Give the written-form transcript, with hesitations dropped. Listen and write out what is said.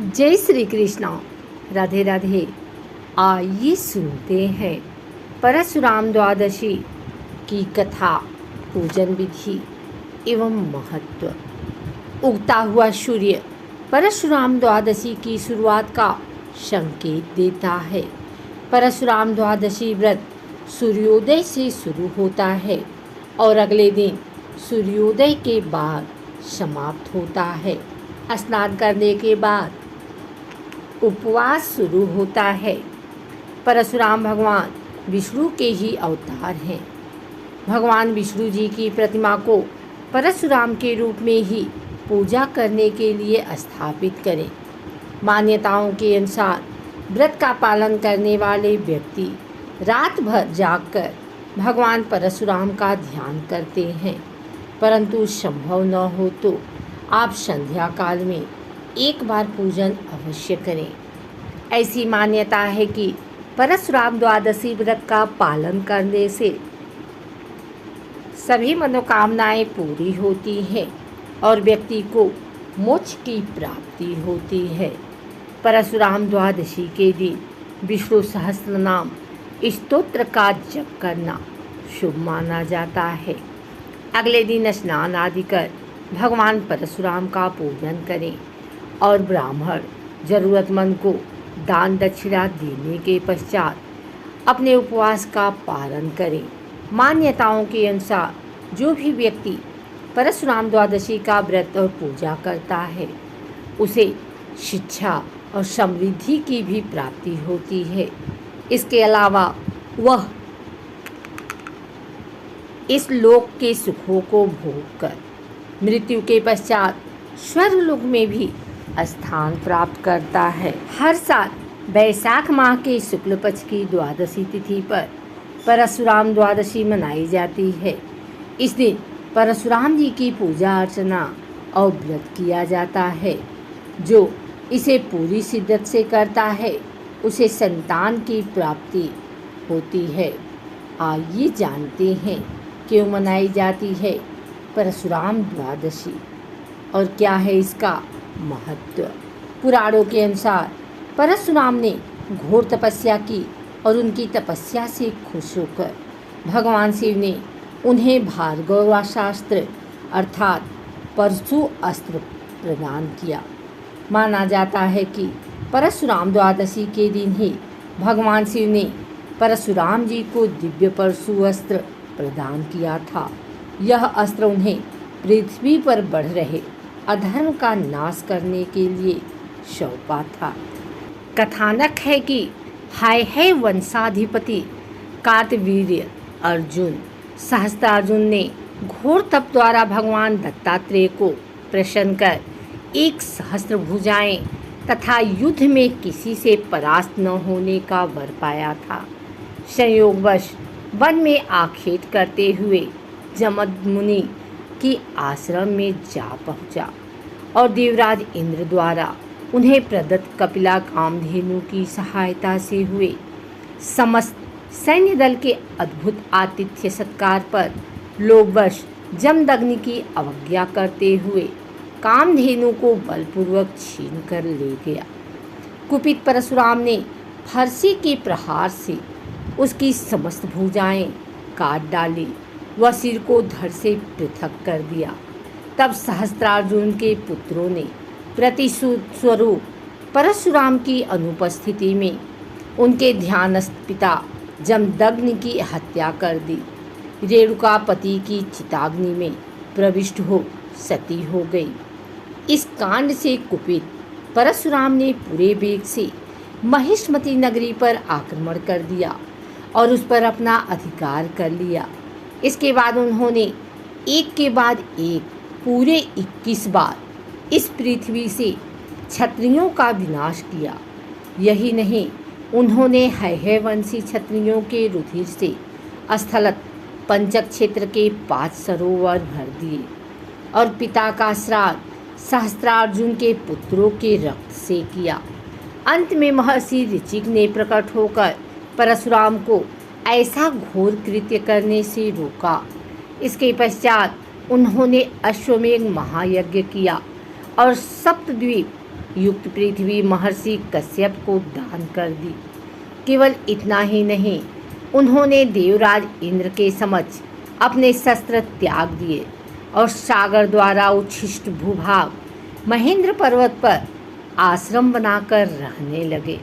जय श्री कृष्ण। राधे राधे। आइए सुनते हैं परशुराम द्वादशी की कथा, पूजन विधि एवं महत्व। उगता हुआ सूर्य परशुराम द्वादशी की शुरुआत का संकेत देता है। परशुराम द्वादशी व्रत सूर्योदय से शुरू होता है और अगले दिन सूर्योदय के बाद समाप्त होता है। स्नान करने के बाद उपवास शुरू होता है। परशुराम भगवान विष्णु के ही अवतार हैं। भगवान विष्णु जी की प्रतिमा को परशुराम के रूप में ही पूजा करने के लिए स्थापित करें। मान्यताओं के अनुसार व्रत का पालन करने वाले व्यक्ति रात भर जागकर भगवान परशुराम का ध्यान करते हैं, परंतु संभव न हो तो आप संध्या काल में एक बार पूजन अवश्य करें। ऐसी मान्यता है कि परशुराम द्वादशी व्रत का पालन करने से सभी मनोकामनाएं पूरी होती हैं और व्यक्ति को मोक्ष की प्राप्ति होती है। परशुराम द्वादशी के दिन विष्णु सहस्त्र नाम स्तोत्र का जप करना शुभ माना जाता है। अगले दिन स्नान आदि कर भगवान परशुराम का पूजन करें और ब्राह्मण जरूरतमंद को दान दक्षिणा देने के पश्चात अपने उपवास का पालन करें। मान्यताओं के अनुसार जो भी व्यक्ति परशुराम द्वादशी का व्रत और पूजा करता है उसे शिक्षा और समृद्धि की भी प्राप्ति होती है। इसके अलावा वह इस लोक के सुखों को भोग कर मृत्यु के पश्चात स्वर्गलोक में भी स्थान प्राप्त करता है। हर साल वैशाख माह के शुक्ल पक्ष की द्वादशी तिथि पर परशुराम द्वादशी मनाई जाती है। इस दिन परशुराम जी की पूजा अर्चना और व्रत किया जाता है। जो इसे पूरी शिद्दत से करता है उसे संतान की प्राप्ति होती है। आइए जानते हैं क्यों मनाई जाती है परशुराम द्वादशी और क्या है इसका महत्व। पुराणों के अनुसार परशुराम ने घोर तपस्या की और उनकी तपस्या से खुश होकर भगवान शिव ने उन्हें भार्गवास्त्र अर्थात परशु अस्त्र प्रदान किया। माना जाता है कि परशुराम द्वादशी के दिन ही भगवान शिव ने परशुराम जी को दिव्य परशु अस्त्र प्रदान किया था। यह अस्त्र उन्हें पृथ्वी पर बढ़ रहे अधर्म का नाश करने के लिए सौंपा था। कथानक है कि हाय वंशाधिपति कार्तवीर्य अर्जुन सहस्त्रार्जुन ने घोर तप द्वारा भगवान दत्तात्रेय को प्रसन्न कर 1,000 भुजाएं तथा युद्ध में किसी से परास्त न होने का वर पाया था। संयोगवश वन में आखेट करते हुए जमद मुनि की आश्रम में जा पहुंचा और देवराज इंद्र द्वारा उन्हें प्रदत्त कपिला कामधेनु की सहायता से हुए समस्त सैन्य दल के अद्भुत आतिथ्य सत्कार पर लोभवश जमदग्नि की अवज्ञा करते हुए कामधेनु को बलपूर्वक छीन कर ले गया। कुपित परशुराम ने फरसी के प्रहार से उसकी समस्त भुजाएं काट डाली व सिर को धड़ से पृथक कर दिया। तब सहस्त्रार्जुन के पुत्रों ने प्रतिशोध स्वरूप परशुराम की अनुपस्थिति में उनके ध्यानस्थ पिता जमदग्नि की हत्या कर दी। रेणुकापति की चिताग्नि में प्रविष्ट हो सती हो गई। इस कांड से कुपित परशुराम ने पूरे वेग से महिष्मती नगरी पर आक्रमण कर दिया और उस पर अपना अधिकार कर लिया। इसके बाद उन्होंने एक के बाद एक पूरे 21 बार इस पृथ्वी से क्षत्रियों का विनाश किया। यही नहीं, उन्होंने हैहयवंशी क्षत्रियों के रुधिर से स्थलत पंचक क्षेत्र के 5 सरोवर भर दिए और पिता का श्राद्ध सहस्त्रार्जुन के पुत्रों के रक्त से किया। अंत में महर्षि ऋचिक ने प्रकट होकर परशुराम को ऐसा घोर कृत्य करने से रोका। इसके पश्चात उन्होंने अश्वमेध महायज्ञ किया और सप्तद्वीप युक्त पृथ्वी महर्षि कश्यप को दान कर दी। केवल इतना ही नहीं, उन्होंने देवराज इंद्र के समक्ष अपने शस्त्र त्याग दिए और सागर द्वारा उच्छिष्ट भूभाग महेंद्र पर्वत पर आश्रम बनाकर रहने लगे।